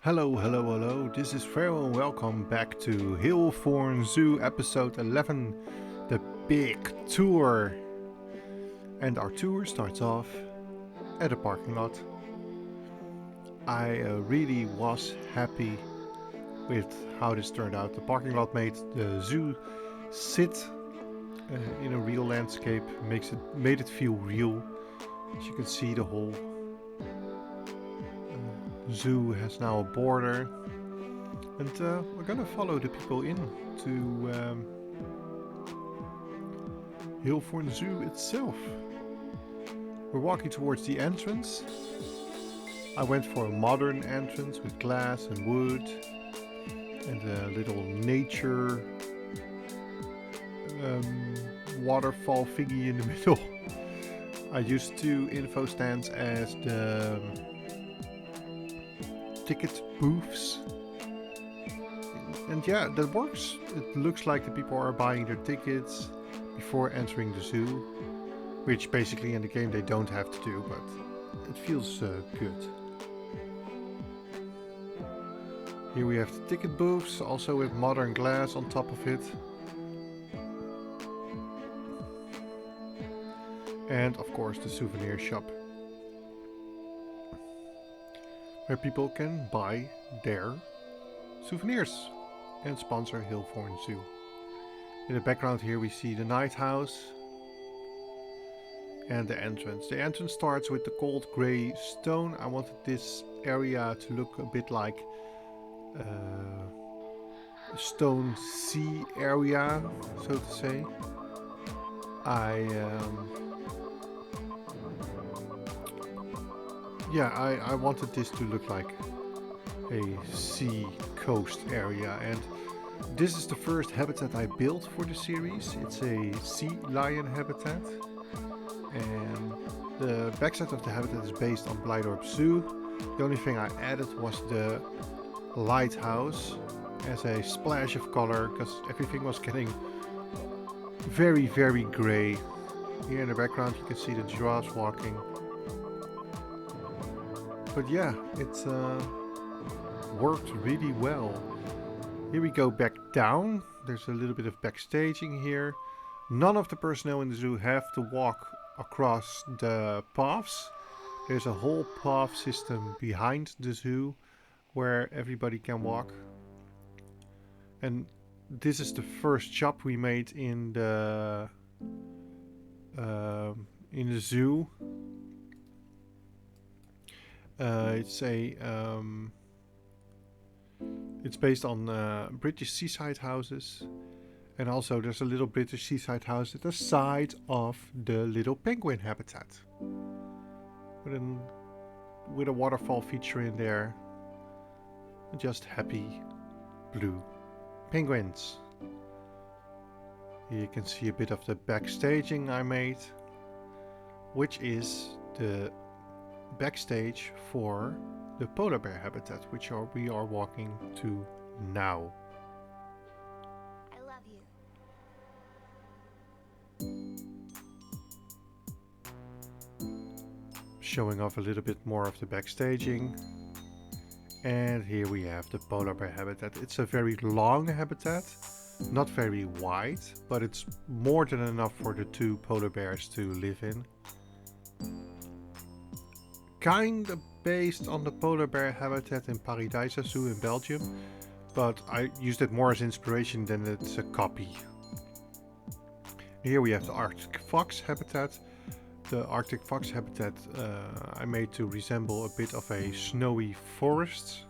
Hello, hello, hello. This is Farewell and welcome back to Halethorne Zoo episode 11, the big tour. And our tour starts off at a parking lot. I really was happy with how this turned out. The parking lot made the zoo sit in a real landscape, made it feel real. As you can see, the whole zoo has now a border. And we're gonna follow the people in to Halethorne Zoo itself. We're walking towards the entrance. I went for a modern entrance with glass and wood and a little nature waterfall thingy in the middle. I used two info stands as the ticket booths. And yeah, that works. It looks like the people are buying their tickets before entering the zoo, which basically in the game they don't have to do, but it feels good. Here we have the ticket booths, also with modern glass on top of it. And of course the souvenir shop, where people can buy their souvenirs and sponsor Halethorne Zoo. In the background here we see the night house and the entrance. The entrance starts with the cold grey stone. I wanted this area to look a bit like a stone sea area, so to say. I wanted this to look like a sea coast area, and this is the first habitat I built for the series. It's a sea lion habitat, and the backside of the habitat is based on Blijdorp Zoo. The only thing I added was the lighthouse as a splash of color, because everything was getting very, very grey. Here in the background you can see the giraffes walking. But yeah, it's worked really well. Here we go back down. There's a little bit of backstaging here. None of the personnel in the zoo have to walk across the paths. There's a whole path system behind the zoo where everybody can walk. And this is the first shop we made in the zoo. It's based on British seaside houses, and also there's a little British seaside house at the side of the little penguin habitat, with a waterfall feature in there. Just happy blue penguins. Here you can see a bit of the backstaging I made, which is the backstage for the polar bear habitat, which we are walking to now. I love you. Showing off a little bit more of the backstaging. And here we have the polar bear habitat. It's a very long habitat, not very wide, but it's more than enough for the two polar bears to live in. Kinda based on the polar bear habitat in Paradise Zoo in Belgium, but I used it more as inspiration than it's a copy. Here we have the Arctic fox habitat. The Arctic fox habitat I made to resemble a bit of a snowy forest.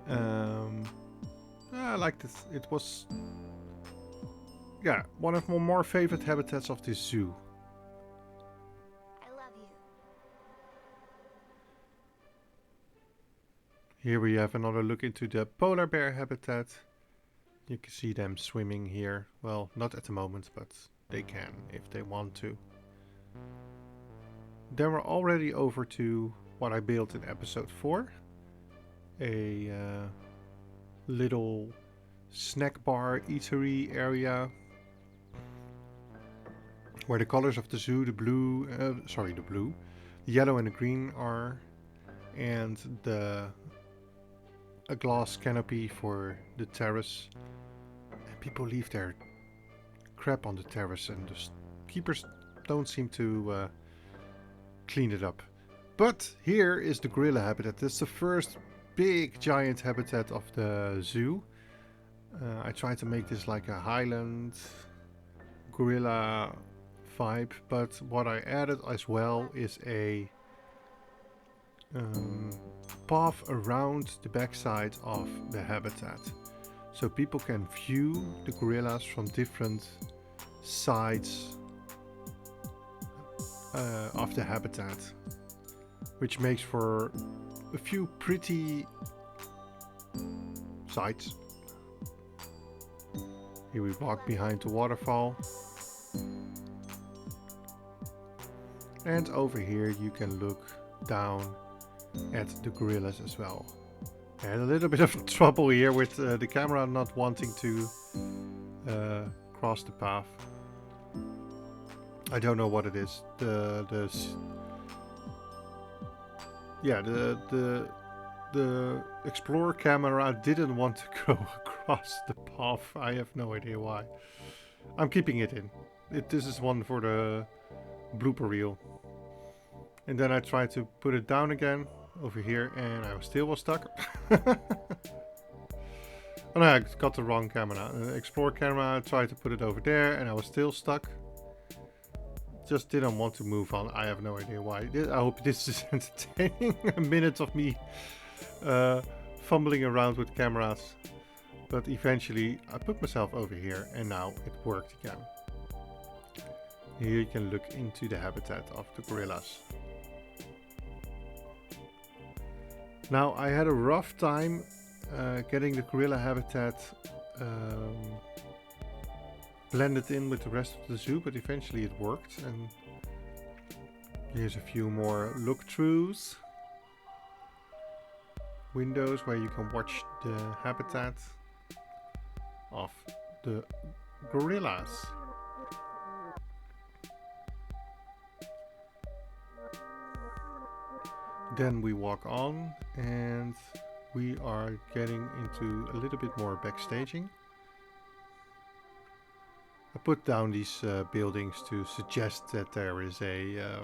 I liked it. It was, one of my more favorite habitats of this zoo. I love you. Here we have another look into the polar bear habitat. You can see them swimming here. Well, not at the moment, but they can if they want to. Then we're already over to what I built in episode 4. A little snack bar eatery area where the colors of the zoo, the yellow and the green are, and the a glass canopy for the terrace. And people leave their crap on the terrace, and the keepers don't seem to clean it up. But here is the gorilla habitat. This is the first big giant habitat of the zoo. I tried to make this like a highland gorilla vibe, but what I added as well is a path around the backside of the habitat, so people can view the gorillas from different sides of the habitat, which makes for a few pretty sights. Here we walk behind the waterfall. And over here you can look down at the gorillas as well. I had a little bit of trouble here with the camera not wanting to cross the path. I don't know what it is. The Explorer camera didn't want to go across the path. I have no idea why. I'm keeping it in. This is one for the blooper reel. And then I tried to put it down again over here, and I still was stuck. Oh no, I got the wrong camera. Explorer camera, I tried to put it over there, and I was still stuck. Just didn't want to move on. I have no idea why. I hope this is entertaining. A minute of me fumbling around with cameras. But eventually I put myself over here, and now it worked again. Here you can look into the habitat of the gorillas. Now I had a rough time getting the gorilla habitat blended in with the rest of the zoo, but eventually it worked. And here's a few more look-throughs. Windows where you can watch the habitat of the gorillas. Then we walk on and we are getting into a little bit more backstaging. I put down these buildings to suggest that there is a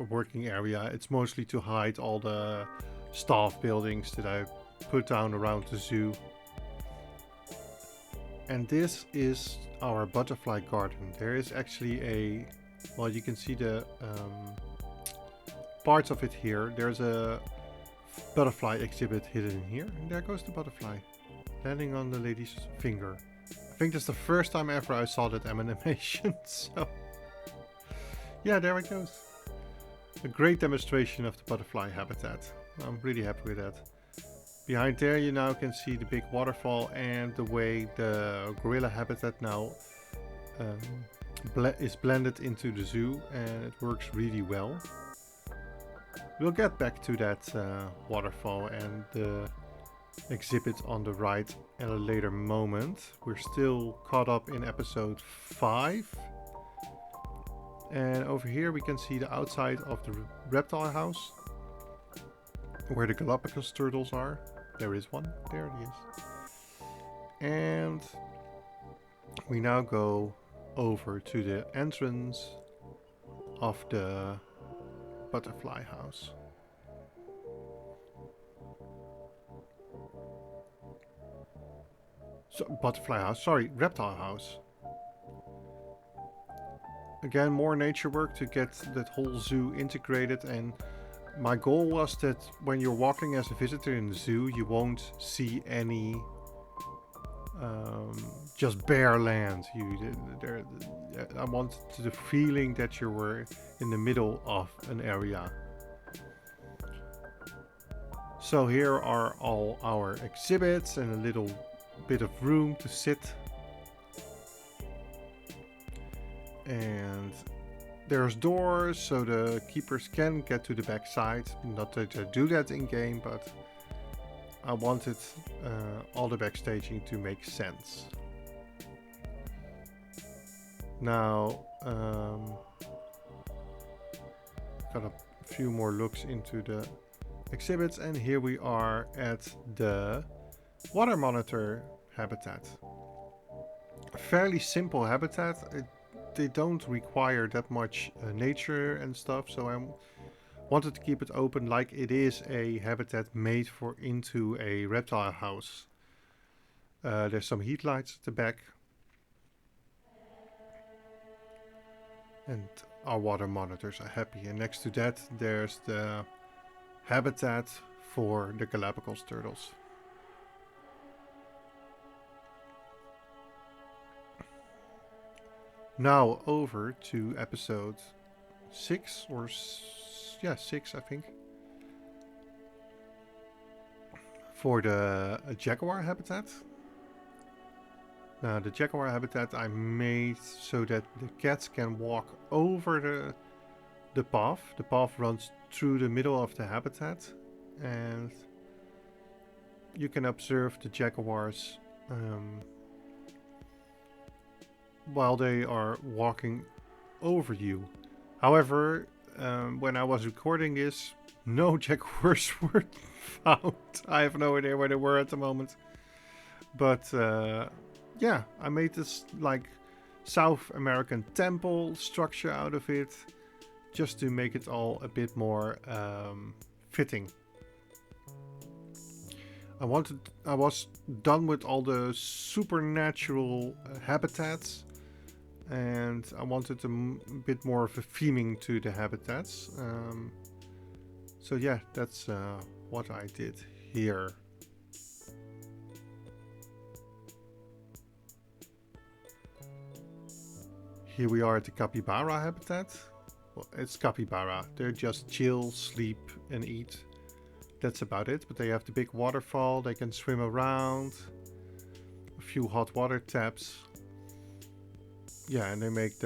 working area. It's mostly to hide all the staff buildings that I put down around the zoo. And this is our butterfly garden. There is actually a, well, you can see the parts of it here. There's a butterfly exhibit hidden here, and there goes the butterfly landing on the lady's finger. I think that's the first time ever I saw that animation. So yeah, there it goes. A great demonstration of the butterfly habitat. I'm really happy with that. Behind there you now can see the big waterfall and the way the gorilla habitat now is blended into the zoo, and it works really well. We'll get back to that waterfall and the exhibit on the right at a later moment. We're still caught up in episode 5. And over here we can see the outside of the reptile house, where the Galapagos turtles are. There is one. There it is. And we now go over to the entrance of the butterfly house. So, butterfly house, sorry, reptile house. Again, more nature work to get that whole zoo integrated, and my goal was that when you're walking as a visitor in the zoo, you won't see any just bare land. I wanted the feeling that you were in the middle of an area. So here are all our exhibits and a little bit of room to sit. And there's doors so the keepers can get to the back side. Not that I do that in game, but I wanted all the backstaging to make sense. Now got a few more looks into the exhibits, and here we are at the water monitor habitat. A fairly simple habitat. They don't require that much nature and stuff, so I wanted to keep it open like it is a habitat made for into a reptile house. There's some heat lights at the back. And our water monitors are happy. And next to that, there's the habitat for the Galapagos turtles. Now over to episode 6 or 6 I think. For the jaguar habitat. Now the jaguar habitat I made so that the cats can walk over the path. The path runs through the middle of the habitat, and you can observe the jaguars while they are walking over you. However, when I was recording this, no jaguars were found. I have no idea where they were at the moment. But yeah, I made this like South American temple structure out of it, just to make it all a bit more fitting. I was done with all the supernatural habitats, and I wanted a bit more of a theming to the habitats. So yeah, that's what I did here. Here we are at the capybara habitat. Well, it's capybara. They're just chill, sleep, and eat. That's about it. But they have the big waterfall. They can swim around. A few hot water taps. Yeah, and they make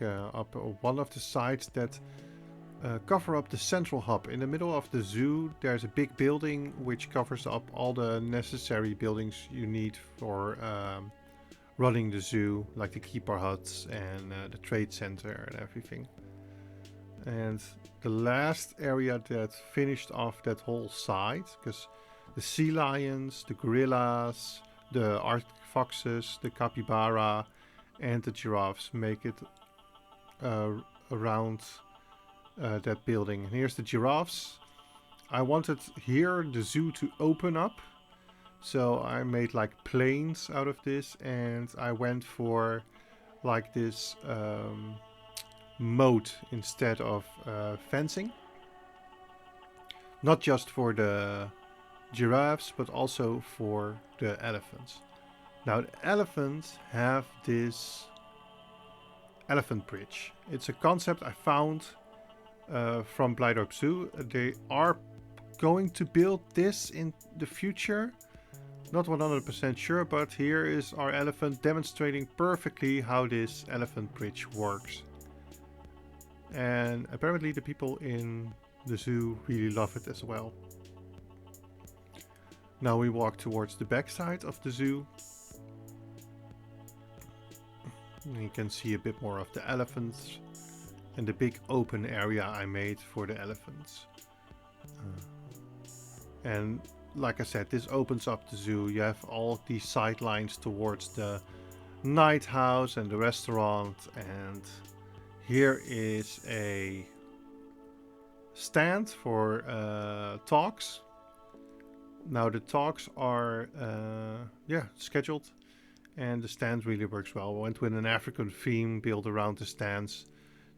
up one of the sides that cover up the central hub. In the middle of the zoo, there's a big building which covers up all the necessary buildings you need for running the zoo, like the keeper huts and the trade center and everything. And the last area that finished off that whole side, because the sea lions, the gorillas, the Arctic foxes, the capybara, and the giraffes make it around that building. And here's the giraffes. I wanted here the zoo to open up. So I made like planes out of this, and I went for like this moat instead of fencing. Not just for the giraffes, but also for the elephants. Now the elephants have this elephant bridge. It's a concept I found from Halethorne Zoo. They are going to build this in the future. Not 100% sure, but here is our elephant demonstrating perfectly how this elephant bridge works. And apparently the people in the zoo really love it as well. Now we walk towards the backside of the zoo. And you can see a bit more of the elephants and the big open area I made for the elephants. And like I said, this opens up the zoo. You have all these sidelines towards the night house and the restaurant, and here is a stand for talks. Now the talks are scheduled, and the stand really works well. I went with an African theme built around the stands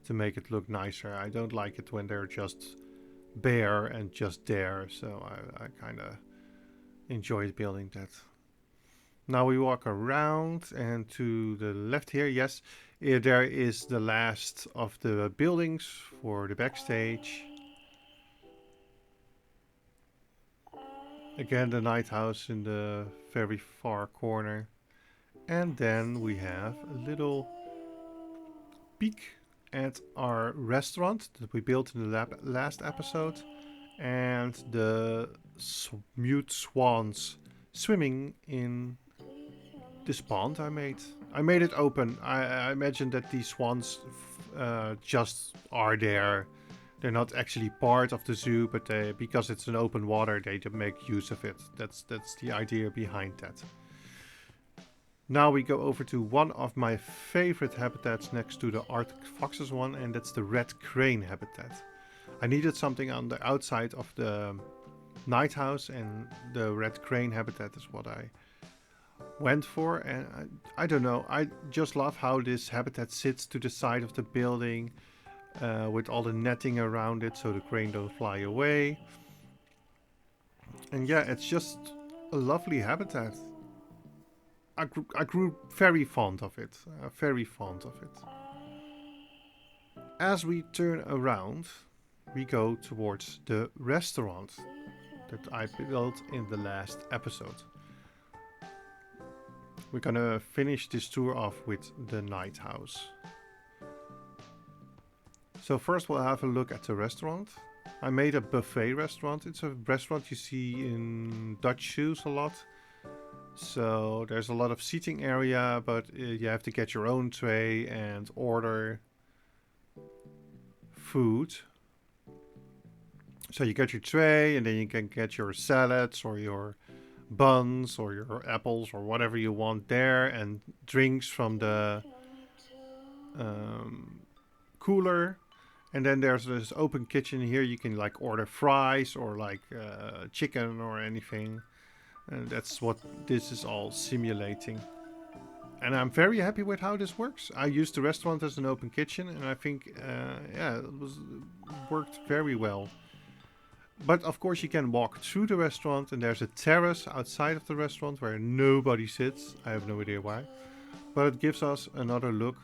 to make it look nicer. I don't like it when they're just bare and just there, so I kind of enjoyed building that. Now we walk around, and to the left here, yes, there is the last of the buildings for the backstage. Again, the night house in the very far corner. And then we have a little peek at our restaurant that we built in the last episode, and the mute swans swimming in this pond I made. I made it open. I imagine that these swans just are there. They're not actually part of the zoo, but because it's an open water, they make use of it. That's the idea behind that. Now we go over to one of my favorite habitats next to the Arctic foxes one, and that's the red crane habitat. I needed something on the outside of the night house, and the red crane habitat is what I went for. And I don't know, I just love how this habitat sits to the side of the building with all the netting around it so the crane don't fly away. And yeah, it's just a lovely habitat. I grew very fond of it. Very fond of it. As we turn around, we go towards the restaurant that I built in the last episode. We're gonna finish this tour off with the night house. So first we'll have a look at the restaurant. I made a buffet restaurant. It's a restaurant you see in Dutch zoos a lot. So there's a lot of seating area, but you have to get your own tray and order food. So you get your tray and then you can get your salads or your buns or your apples or whatever you want there, and drinks from the cooler. And then there's this open kitchen here. You can like order fries or like chicken or anything. And that's what this is all simulating. And I'm very happy with how this works. I used the restaurant as an open kitchen, and I think, yeah, it worked very well. But of course you can walk through the restaurant, and there's a terrace outside of the restaurant where nobody sits. I have no idea why. But it gives us another look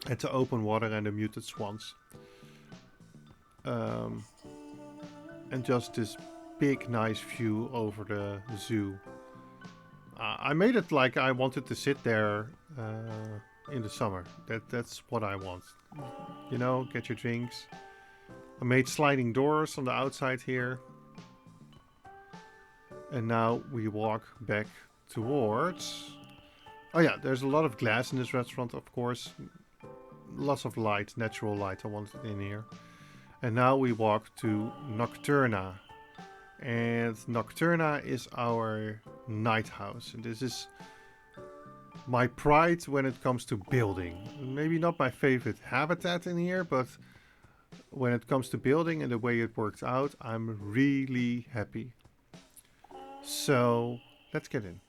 at the open water and the muted swans. And just this big nice view over the zoo. I made it like I wanted to sit there in the summer. That's what I want. You know, get your drinks. I made sliding doors on the outside here. And now we walk back towards... Oh yeah, there's a lot of glass in this restaurant, of course. Lots of light, natural light I wanted in here. And now we walk to Nocturna. And Nocturna is our night house. And this is my pride when it comes to building. Maybe not my favorite habitat in here, but when it comes to building and the way it worked out, I'm really happy. So let's get in.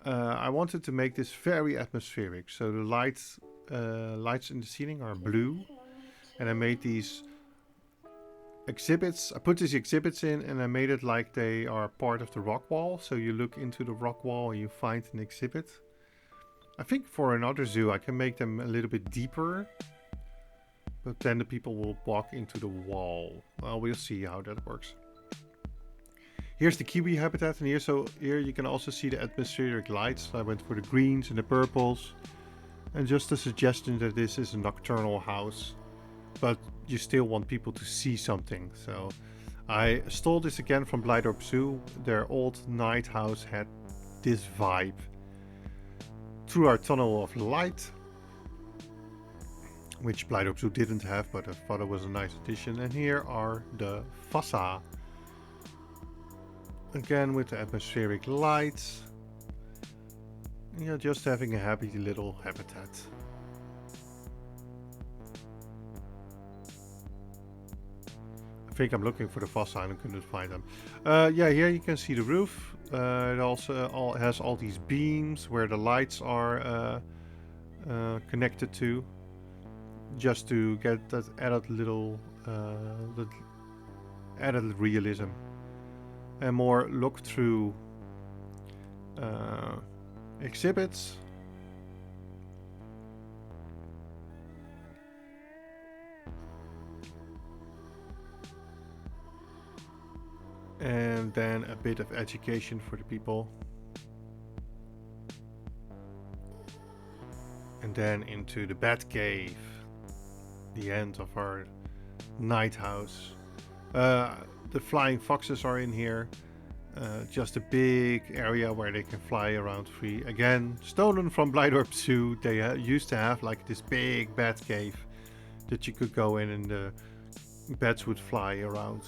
I wanted to make this very atmospheric. So the lights in the ceiling are blue. And I made these exhibits. I put these exhibits in and I made it like they are part of the rock wall. So you look into the rock wall and you find an exhibit. I think for another zoo I can make them a little bit deeper. But then the people will walk into the wall. Well, we'll see how that works. Here's the kiwi habitat in here. So here you can also see the atmospheric lights. I went for the greens and the purples. And just a suggestion that this is a nocturnal house. But you still want people to see something. So I stole this again from Blijdorp Zoo. Their old night house had this vibe. Through our tunnel of light, which Blijdorp Zoo didn't have, but I thought it was a nice addition. And here are the Vassa. Again with the atmospheric lights. Yeah, just having a happy little habitat. I think I'm looking for the Vassa and I couldn't find them. Yeah, here you can see the roof. It also has all these beams where the lights are connected to. Just to get that added little added realism. And more look through exhibits. And then a bit of education for the people. And then into the bat cave. The end of our night house. The flying foxes are in here. Just a big area where they can fly around free. Again, stolen from Blijdorp Zoo. They used to have like this big bat cave that you could go in and the beds would fly around.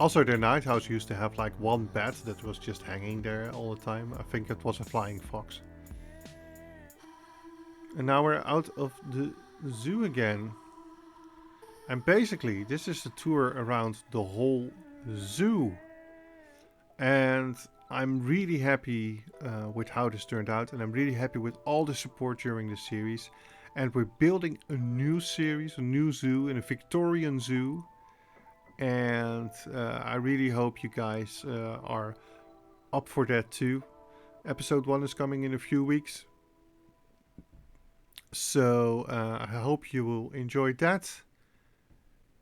Also, their night house used to have like one bed that was just hanging there all the time. I think it was a flying fox. And now we're out of the zoo again. And basically, this is a tour around the whole zoo. And I'm really happy with how this turned out. And I'm really happy with all the support during the series. And we're building a new series, a new zoo, in a Victorian zoo. And I really hope you guys are up for that too. Episode 1 is coming in a few weeks. So I hope you will enjoy that.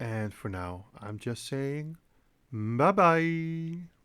And for now, I'm just saying bye bye.